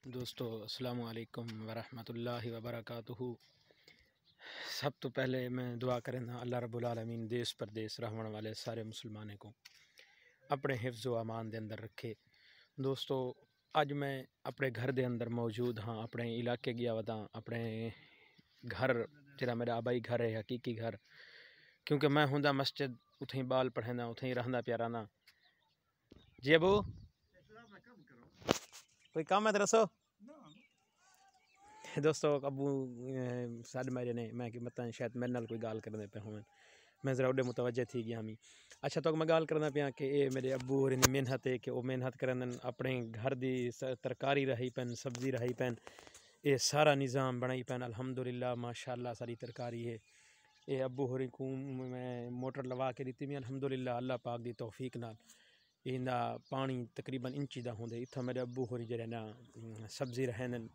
دوستو السلام علیکم ورحمۃ اللہ وبرکاتہ۔ سب تو پہلے میں دعا کرنا اللہ رب العالمین دیس پردیس رہن والے سارے مسلمانوں کو اپنے حفظ و امان دے اندر رکھے۔ دوستو اج میں اپنے گھر دے اندر موجود ہاں، اپنے علاقے گیا ودا اپنے گھر جڑا میرا آبائی گھر ہے، حقیقی گھر، کیونکہ میں ہوندا مسجد اتھیں بال پڑھنا اتھیں رہندا پیارانا۔ جی ابو کوئی کام ہے درسو دوستو ابو ساڈ میرے نے میں کہ متا شاید میرے نال کوئی گال کرنے پہ ہوں میں ذرا اڈے متوجہ تھی گیا ہمیں۔ اچھا تو میں گال کرنا پیا کہ اے میرے ابو اور محنت ہے کہ وہ محنت کرن اپنے گھر دی ترکاری رہی پین سبزی رہی پین اے سارا نظام بنائی پین الحمدللہ ماشاءاللہ ساری ترکاری ہے۔ اے ابو ہوری کو میں موٹر لوا کے دیتی میں الحمدللہ اللہ پاک دی توفیق نال ایندا پانی تقریباً انچی دا ہوندے اتھا میرے ابو ہوری جڑے نا سبزی رہن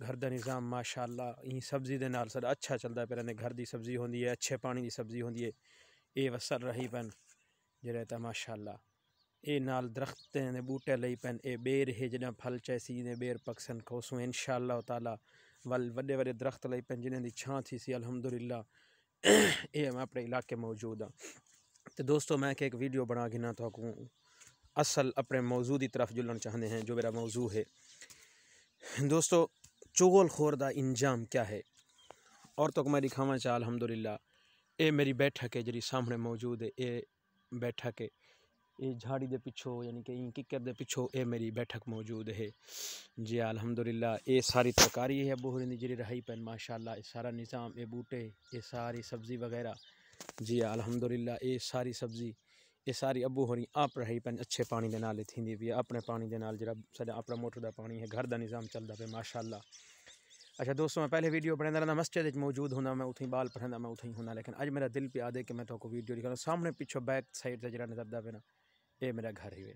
گھر دا نظام ماشاءاللہ این سبزی دے نال سارا اچھا چلدا پیا رہنے، گھر دی سبزی ہوندی ہے، اچھے پانی دی سبزی ہوندی ہے، اے وسر رہی پین جڑے تا ماشاءاللہ اے نال درختیں دے بوٹے لئی پین اے بیر ہے جڑا پھل چیسی نے بیر پکسن کھوسو انشاءاللہ تعالی ول وڈے وڈے درخت لئی پین جنہاں دی چھاں تھی سی الحمدللہ۔ اے میں اپنے علاقے موجود ہاں تو دوستو میں کہ ایک ویڈیو بنا گنا تو کو اصل اپنے موضوع دی طرف جلن چاہتے ہیں جو میرا موضوع ہے۔ دوستو چغل خور دا انجام کیا ہے اور تو میں دکھانا چاہ الحمدللہ اے میری بیٹھک ہے جری سامنے موجود ہے، اے بیٹھک ہے اے جھاڑی دے پچھو یعنی کہ این ککر دے پچھو اے میری بیٹھک موجود ہے جی الحمدللہ۔ اے ساری ترکاری ہے ابو ہرندی جری رہی پین ماشاءاللہ، اے سارا نظام اے بوٹے اے ساری سبزی وغیرہ جی الحمدللہ اے ساری سبزی اے ساری ابو ہوری آپ رہی پین اچھے پانی دے نال تھیندی بھی اپنے پانی دے نال جڑا سارا اپنا موٹر دا پانی ہے گھر دا نظام چلدا پہ ماشاءاللہ۔ اچھا دوستو میں پہلے ویڈیو بنانا رہنا مسجد وچ موجود ہونا میں اتھیں بال پڑھنا میں اتھیں ہونا، لیکن اج میرا دل پہ آدے کہ میں تو کو ویڈیو دکھانا سامنے پیچھے بیک سائڈ تے جڑا نظر دا پہ نا اے میرا گھر ہی ہے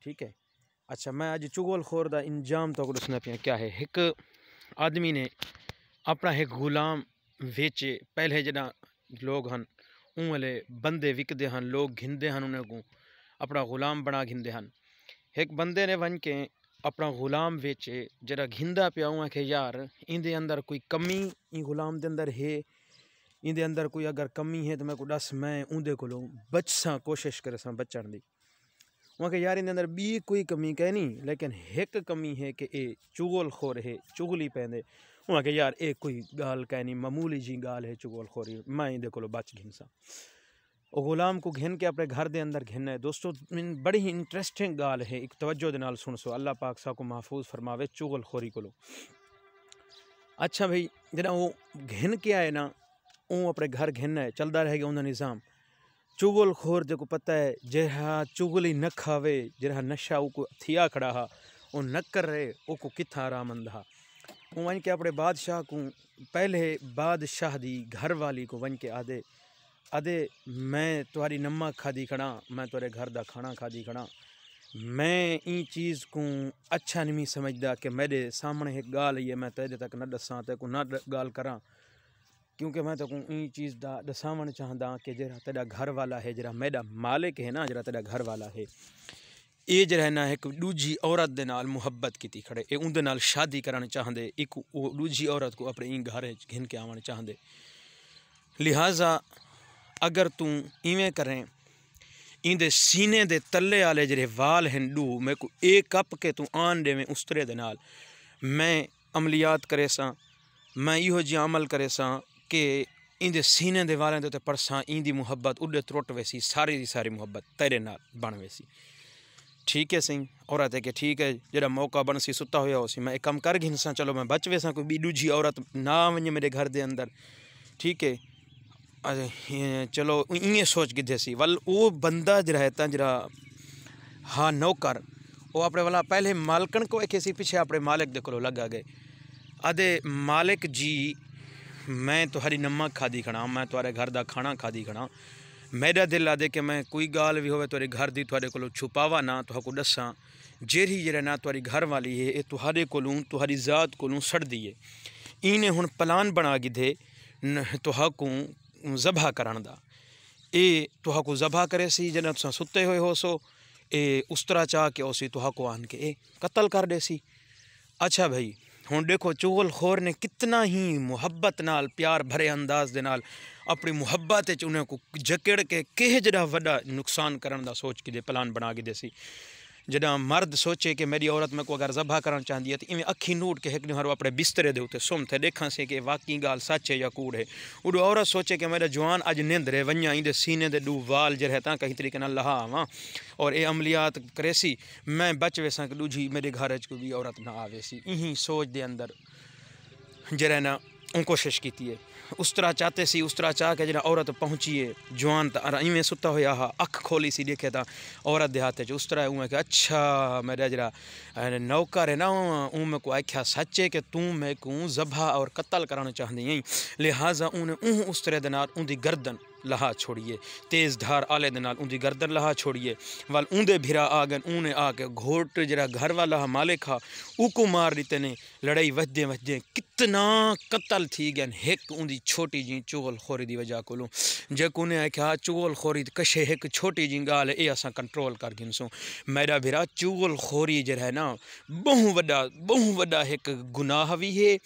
ٹھیک ہے۔ اچھا میں اج چغل خور دا انجام تو کو دسنا پیا کیا ہے۔ ایک آدمی نے اپنا ایک غلام ویچے، پہلے جڑا لوگ ہن اون والے بندے وکدے ہن لوگ گھندے ہن انہاں کو اپنا غلام بنا گھندے ہن۔ ایک بندے نے ون کے اپنا غلام ویچے جڑا گھندا پیا ہوا کہ یار این دے اندر کوئی کمی این غلام دے اندر ہے، این دے اندر کوئی اگر کمی ہے تو میں کو دس میں اون دے کولوں بچساں کوشش کرے ساں بچن دی۔ وہاں کہ یار این دے اندر بھی کوئی کمی کہ نہیں لیکن ایک کمی ہے کہ اے چغل خور ہے چغلی پیندے وہاں کہ یار اے کوئی گال کہ نہیں معمولی جی گال ہے چغل خوری میں این دے کولوں بچ گھنساں۔ او غلام کو گھن کے اپنے گھر دے اندر گھننا ہے۔ دوستو بڑی ہی انٹرسٹنگ گال ہے، ایک توجہ دے نال سن سو اللہ پاک سا کو محفوظ فرماوے چغل خوری کولو۔ اچھا بھئی جڑا وہ گھن کے آئے نا اون اپنے گھر گھننا ہے چلدا رہے گا انہاں نظام۔ چغل خور جو کو پتہ ہے جہاں چغلی نہ کھاوے جہاں نشہ او کو تھیا کھڑا ہا او نہ کر رہے او کو کتھا آرامند ہا۔ وہ ون کے اپنے بادشاہ کو پہلے بادشاہ دی گھر والی کو ون کے آدھے میں تمہاری نما کھادی کھڑا میں تورے گھر دا کھانا کھادی کھڑا، میں این چیز کو اچھا نہیں سمجھدا کہ میرے سامنے ایک گال ہے میں تیرے تک نہ دساں تے کو نہ گال کراں، کیونکہ میں تو این چیز دا دساون چاہدا کہ جڑا تیرا گھر والا ہے جڑا میرا مالک ہے نا جڑا تیرا گھر والا ہے اے جڑا نا ایک دوجی عورت دے نال محبت کیتی کھڑے اے اون دے نال شادی کرنا چاہندے ایک او دوجی عورت کو اپنے این گھر گھن کے آون چاہندے، لہٰذا اگر تو ایویں کریں این دے سینے دے تلے والے جڑے وال ہیں ڈو میں کو ایک کپ کے تو آن دے میں استرے دے نال میں عملیات کرے ساں میں ایہو جی عمل کرے ساں کہ این دے سینے دے والیں دے تے پرساں این دی محبت اڈے ترٹ ویسی ساری دی ساری محبت تیرے نال بن ویسی ٹھیک ہے سی عورت ہے کہ ٹھیک ہے جڑا موقع بن سی ستا ہویا ہو سی میں ایک کم کر گھنساں چلو میں بچ ویساں کوئی بی دوجی عورت نہ ونجے میرے گھر دے اندر ٹھیک ہے۔ چلو این سوچ گدھے سی ول او بندہ جڑا ہے تا جڑا ہاں نوکر وہ اپنے والا پہلے مالکن کو ایک سی پیچھے اپنے مالک دے کولو لگا گئے آدھے مالک جی میں تہاڈی نما کھادی کھڑا میں تہاڈے گھر دا کھانا کھادی کھڑا، میرا دل آدھے کہ میں کوئی گال بھی ہوئے تہاڈے گھر دی تہاڈے کولو چھپاوا نہ تہاڈے کو دساں جیڑی جڑا نا تہاڈی گھر والی ہے اے تہاڈے کولوں تہاڈی ذات کولوں سڑ دی ہے، اینے ہن پلان بنا گدھے تہاڈ کو ذبح کرن دا اے تہاڈ کو ذبح کرے سی جنہاں تساں ستے ہوئے ہو سو اے اس طرح چاہ کے اسی تہاڈ کو آن کے اے قتل کر دے سی۔ اچھا بھائی ہوں دیکھو چغل خور نے کتنا ہی محبت نال پیار بھرے انداز دے نال اپنی محبت انہیں کو جکڑ کے کہ جڑا وڈا نقصان کرن دا سوچ کے دے پلان بنا کے دے سی جدہ مرد سوچے کہ میری عورت میں کو اگر ذبح کرنا چاہتی ہے تو ایویں اکھی نوٹ کے ایک ہر اپنے بسترے دے اتنے سم تھے دیکھا سے کہ واقعی گال سچ ہے یا کوڑ ہے اڈو عورت سوچے کہ میرا جوان اج نیند رہے ونیا اندے سینے دے ڈو وال جو رہتا کہیں طریقے نہ لہا آواں اور اے عملیات کرے سی میں بچ ویسا کہ دوجی میرے گھر کو بھی عورت نہ آوے سی یہی سوچ دے اندر جرے نا ان کوشش کیتی ہے اس طرح چاہتے سی اس طرح چاہ کے جڑا عورت پہنچیے جوان تا ایویں ستا ہویا ہا اکھ کھولی سی دیکھے تا عورت دے ہاتھ اس طرح ہوں کہ اچھا میرا جڑا نوکر ہے نا اون میں کو آکھیا سچے کہ تو میں کو ذبح اور قتل کرانا چاہندی ہیں لہٰذا اون اس طرح دے نال اون دی گردن لہا چھوڑیے تیز دھار آلے دے نال اون دی گردن لہا چھوڑیے وال اون دے بھرا آگن اونے آ کے گھوٹ جڑا گھر والا مالک ہا او کو مار دیتے نے لڑائی وجدے وجدے کتنا قتل تھی گئن ایک اون دی چھوٹی جی چغل خوری دی وجہ کولوں جے کونے ہے کہ چغل خوری کشے ایک چھوٹی جی گال اے اساں کنٹرول کر گن سو میرا بھرا چغل خوری جڑا ہے نا بہوں وڈا ایک گناہ وی ہے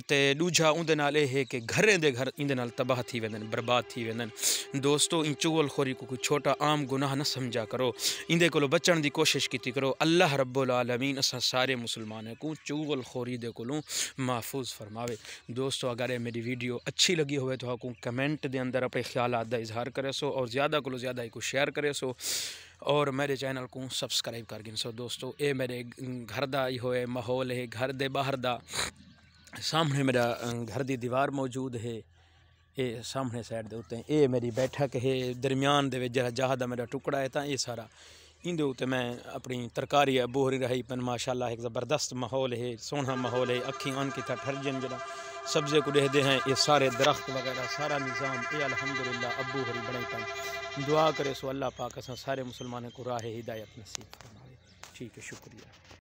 تے دوجا اون دے نال ہے کہ گھریں دے گھر ان دے نال تباہ تھی ویندن برباد تھی ویندن دوستو ان چغل خوری کو کوئی چھوٹا عام گناہ نہ سمجھا کرو ان دے کولو بچن دی کوشش کیتی کرو اللہ رب العالمین اساں سارے مسلمان کو چغل خوری دے کولوں محفوظ فرماوے دوستو اگر یہ میری ویڈیو اچھی لگی ہوئے تو کو کمنٹ دے اندر اپنے خیالات دا اظہار کرے سو اور زیادہ کو زیادہ کو شیئر کرے سو اور میرے چینل کو سبسکرائب کر گن سو دوستو اے میرے گھر دا ہی ہوئے ماحول ہے گھر دے باہر دا سامنے میرا گھر دی دیوار موجود ہے اے سامنے سائڈ دے ہوتے ہیں اے میری بیٹھک ہے درمیان دے جہاں جہاں دا میرا ٹکڑا ہے تا یہ سارا ان دے ہوتے میں اپنی ترکاری بوہری رہی پن ماشاءاللہ ایک زبردست ماحول ہے سونا ماحول ہے اکھی آن کی تھا ٹھرجن جڑا سبزے کو دے ہیں یہ سارے درخت وغیرہ سارا نظام اے الحمدللہ ابو ہری بڑائی پن دعا کرے سو اللہ پاک اساں سارے مسلمانوں کو راہ ہدایت نصیب فرمائے ٹھیک ہے شکریہ